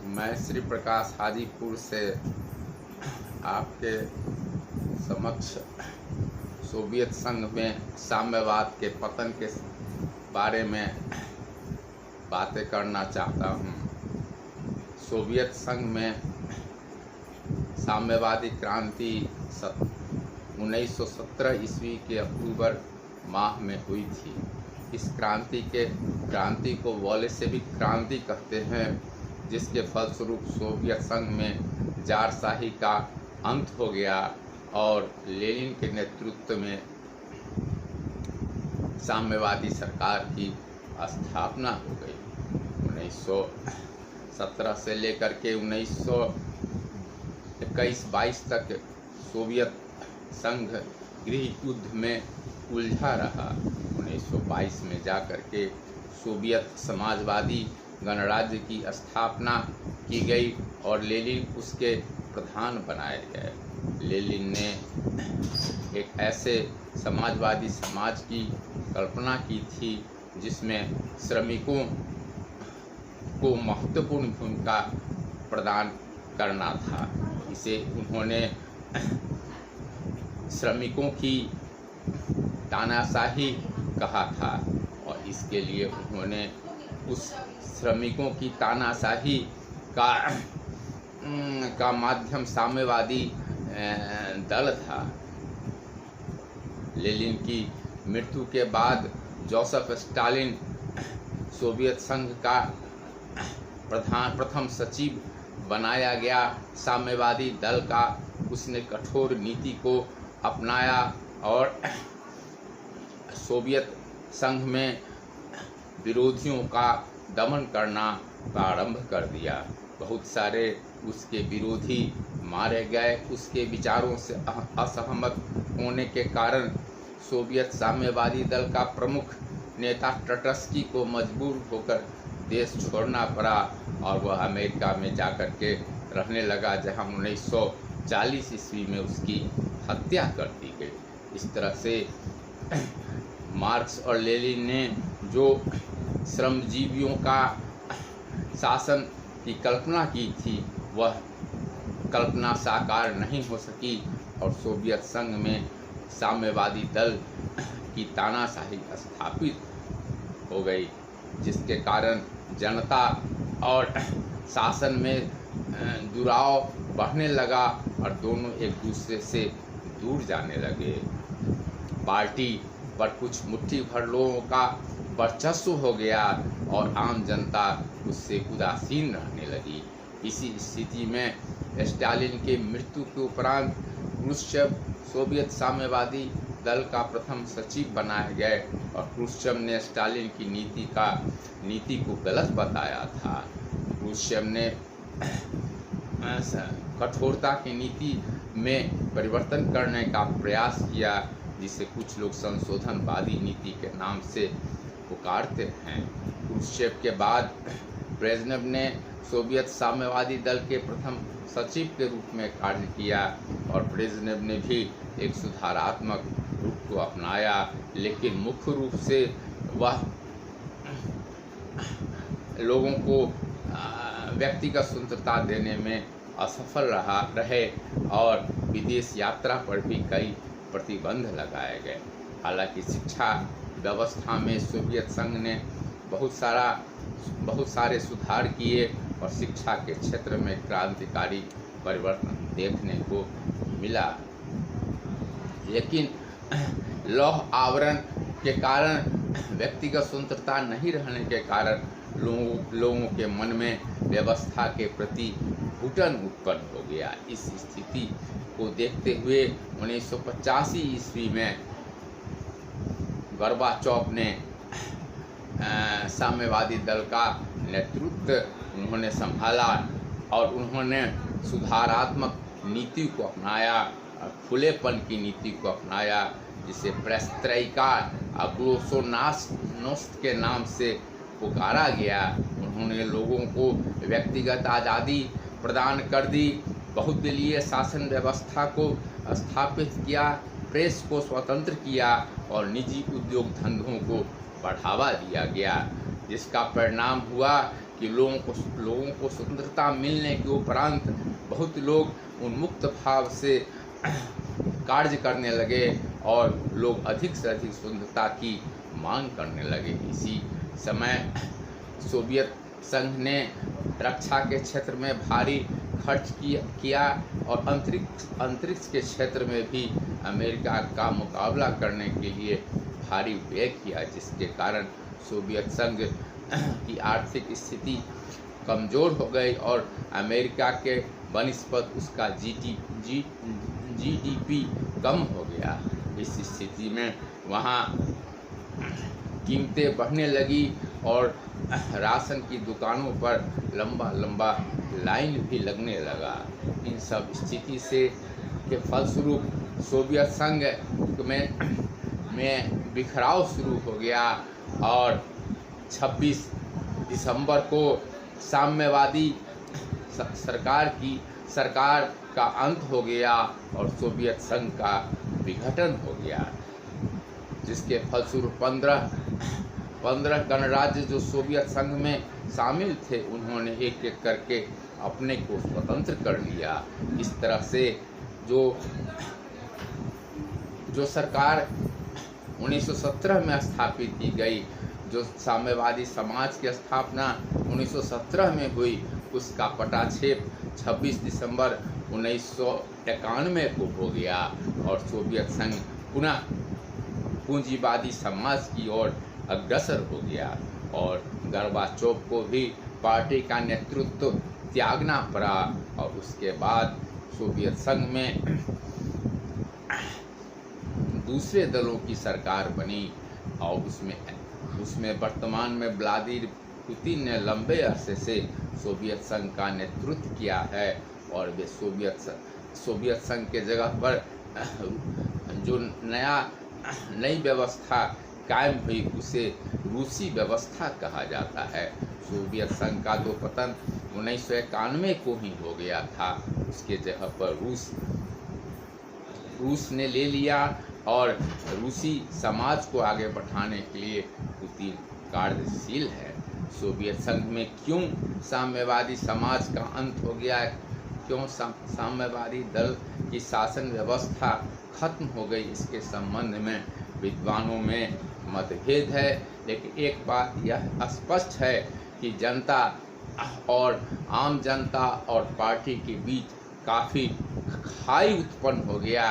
मैं श्री प्रकाश हाजीपुर से आपके समक्ष सोवियत संघ में साम्यवाद के पतन के बारे में बातें करना चाहता हूँ। सोवियत संघ में साम्यवादी क्रांति 1917 ईस्वी के अक्टूबर माह में हुई थी। इस क्रांति को बोल्शेविक क्रांति कहते हैं, जिसके फलस्वरूप सोवियत संघ में जारशाही का अंत हो गया और लेनिन के नेतृत्व में साम्यवादी सरकार की स्थापना हो गई। 1917 से लेकर के 1921-22 तक सोवियत संघ गृह युद्ध में उलझा रहा। 1922 में जाकर के सोवियत समाजवादी गणराज्य की स्थापना की गई और लेनिन उसके प्रधान बनाए गए। लेनिन ने एक ऐसे समाजवादी समाज की कल्पना की थी जिसमें श्रमिकों को महत्वपूर्ण भूमिका प्रदान करना था। इसे उन्होंने श्रमिकों की तानाशाही कहा था और इसके लिए उन्होंने उस श्रमिकों की तानाशाही का माध्यम साम्यवादी दल था। लेनिन की मृत्यु के बाद जोसेफ स्टालिन सोवियत संघ का प्रथम सचिव बनाया गया। साम्यवादी दल का उसने कठोर नीति को अपनाया और सोवियत संघ में विरोधियों का दमन करना प्रारंभ कर दिया। बहुत सारे उसके विरोधी मारे गए। उसके विचारों से असहमत होने के कारण सोवियत साम्यवादी दल का प्रमुख नेता ट्रटस्की को मजबूर होकर देश छोड़ना पड़ा और वह अमेरिका में जाकर के रहने लगा, जहां 1940 ईस्वी में उसकी हत्या कर दी गई। इस तरह से मार्क्स और लेनिन ने जो श्रमजीवियों का शासन की कल्पना की थी, वह कल्पना साकार नहीं हो सकी और सोवियत संघ में साम्यवादी दल की तानाशाही स्थापित हो गई, जिसके कारण जनता और शासन में दुराव बढ़ने लगा और दोनों एक दूसरे से दूर जाने लगे। पार्टी पर कुछ मुट्ठी भर लोगों का वर्चस्व हो गया और आम जनता उससे उदासीन रहने लगी। इसी स्थिति में स्टालिन की मृत्यु के उपरांत क्रुश्चेव सोवियत साम्यवादी दल का प्रथम सचिव बनाए गए और क्रुश्चेव ने स्टालिन की नीति को गलत बताया था। क्रुश्चेव ने कठोरता की नीति में परिवर्तन करने का प्रयास किया, जिसे कुछ लोग संशोधनवादी नीति के नाम से पुकारते हैं। क्रुश्चेव के बाद ब्रेजनेव ने सोवियत साम्यवादी दल के प्रथम सचिव के रूप में कार्य किया और ब्रेजनेव ने भी एक सुधारात्मक रूप को अपनाया, लेकिन मुख्य रूप से वह लोगों को व्यक्तिगत स्वतंत्रता देने में असफल रहे और विदेश यात्रा पर भी कई प्रतिबंध लगाए गए। हालांकि शिक्षा व्यवस्था में सोवियत संघ ने बहुत सारे सुधार किए और शिक्षा के क्षेत्र में क्रांतिकारी परिवर्तन देखने को मिला, लेकिन लौह आवरण के कारण, व्यक्तिगत स्वतंत्रता नहीं रहने के कारण लोगों के मन में व्यवस्था के प्रति घुटन उत्पन्न हो गया। इस स्थिति को देखते हुए 1985 ईस्वी में गोर्बाचोव ने साम्यवादी दल का नेतृत्व उन्होंने संभाला और उन्होंने सुधारात्मक नीति को अपनाया, खुलेपन की नीति को अपनाया, जिसे पेरेस्ट्रोइका ग्लासोनोस्त के नाम से पुकारा गया। उन्होंने लोगों को व्यक्तिगत आज़ादी प्रदान कर दी, बहुदलीय शासन व्यवस्था को स्थापित किया, प्रेस को स्वतंत्र किया और निजी उद्योग धंधों को बढ़ावा दिया गया, जिसका परिणाम हुआ कि लोगों को स्वतंत्रता मिलने के उपरांत बहुत लोग उन्मुक्त भाव से कार्य करने लगे और लोग अधिक से अधिक स्वतंत्रता की मांग करने लगे। इसी समय सोवियत संघ ने रक्षा के क्षेत्र में भारी खर्च किया और अंतरिक्ष के क्षेत्र में भी अमेरिका का मुकाबला करने के लिए भारी व्यय किया, जिसके कारण सोवियत संघ की आर्थिक स्थिति कमज़ोर हो गई और अमेरिका के बनिस्पत उसका जीडीपी कम हो गया। इस स्थिति में वहाँ कीमतें बढ़ने लगी और राशन की दुकानों पर लंबा लंबा लाइन भी लगने लगा। इन सब स्थिति से के फलस्वरूप सोवियत संघ में बिखराव शुरू हो गया और 26 दिसंबर को साम्यवादी सरकार का अंत हो गया और सोवियत संघ का विघटन हो गया, जिसके फलस्वरूप 15 गणराज्य जो सोवियत संघ में शामिल थे उन्होंने एक एक करके अपने को स्वतंत्र कर लिया। इस तरह से जो सरकार 1917 में स्थापित की गई, जो साम्यवादी समाज की स्थापना 1917 में हुई, उसका पटाक्षेप 26 दिसंबर 1991 को हो गया और सोवियत संघ पुनः पूंजीवादी समाज की ओर अग्रसर हो गया और गोर्बाचोव को भी पार्टी का नेतृत्व त्यागना पड़ा और उसके बाद सोवियत संघ में दूसरे दलों की सरकार बनी और उसमें वर्तमान में व्लादिमीर पुतिन ने लंबे अरसे से सोवियत संघ का नेतृत्व किया है और वे सोवियत संघ के जगह पर जो नई व्यवस्था कायम हुई उसे रूसी व्यवस्था कहा जाता है। सोवियत संघ का तो पतन 1991 को ही हो गया था, उसके जगह पर रूस ने ले लिया और रूसी समाज को आगे बढ़ाने के लिए पुतिन कार्यशील है। सोवियत संघ में क्यों साम्यवादी समाज का अंत हो गया, क्यों साम्यवादी दल की शासन व्यवस्था खत्म हो गई, इसके संबंध में विद्वानों में मतभेद है, लेकिन एक बात यह स्पष्ट है कि जनता और आम जनता और पार्टी के बीच काफ़ी खाई उत्पन्न हो गया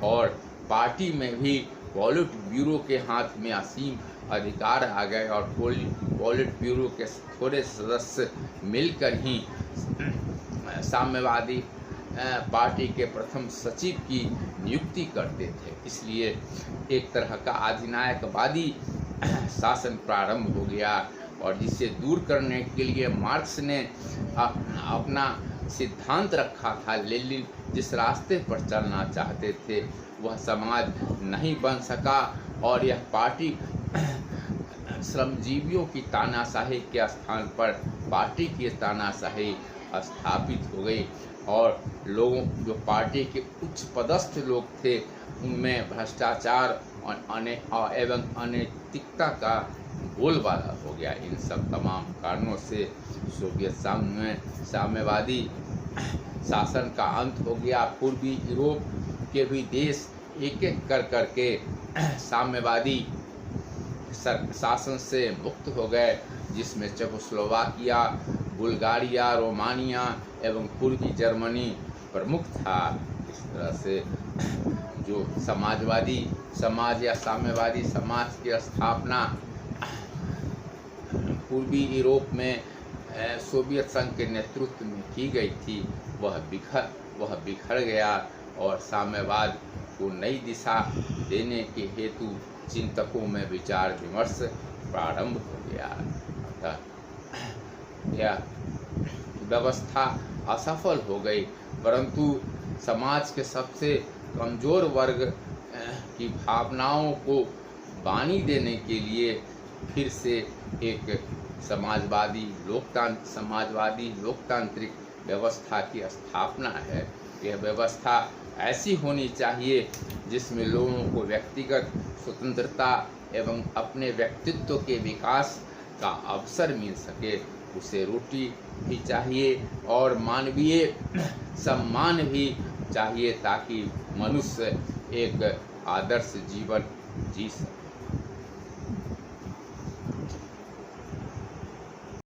और पार्टी में भी पॉलिट ब्यूरो के हाथ में असीम अधिकार आ गए और पॉलिट ब्यूरो के थोड़े सदस्य मिलकर ही साम्यवादी पार्टी के प्रथम सचिव की नियुक्ति करते थे। इसलिए एक तरह का अधिनायकवादी शासन प्रारंभ हो गया और जिसे दूर करने के लिए मार्क्स ने अपना सिद्धांत रखा था। लेनिन जिस रास्ते पर चलना चाहते थे वह समाज नहीं बन सका और यह पार्टी श्रमजीवियों की तानाशाही के स्थान पर पार्टी की तानाशाही स्थापित हो गई और लोगों जो पार्टी के उच्च पदस्थ लोग थे उनमें भ्रष्टाचार और एवं अनैतिकता का बोलबाला हो गया। इन सब तमाम कारणों से सोवियत संघ में साम्यवादी शासन का अंत हो गया। पूर्वी यूरोप के भी देश एक एक कर के साम्यवादी शासन से मुक्त हो गए, जिसमें चेकोस्लोवाकिया, बुल्गारिया, रोमानिया एवं पूर्वी जर्मनी प्रमुख था। इस तरह से जो समाजवादी समाज या साम्यवादी समाज की स्थापना पूर्वी यूरोप में सोवियत संघ के नेतृत्व में की गई थी वह बिखर गया और साम्यवाद को नई दिशा देने के हेतु चिंतकों में विचार विमर्श प्रारंभ हो गया। अतः यह व्यवस्था असफल हो गई, परंतु समाज के सबसे कमज़ोर वर्ग की भावनाओं को वाणी देने के लिए फिर से एक समाजवादी लोकतांत्रिक व्यवस्था की स्थापना है। यह व्यवस्था ऐसी होनी चाहिए जिसमें लोगों को व्यक्तिगत स्वतंत्रता एवं अपने व्यक्तित्व के विकास का अवसर मिल सके उसे रोटी भी चाहिए और मानवीय सम्मान भी चाहिए, ताकि मनुष्य एक आदर्श जीवन जी सके।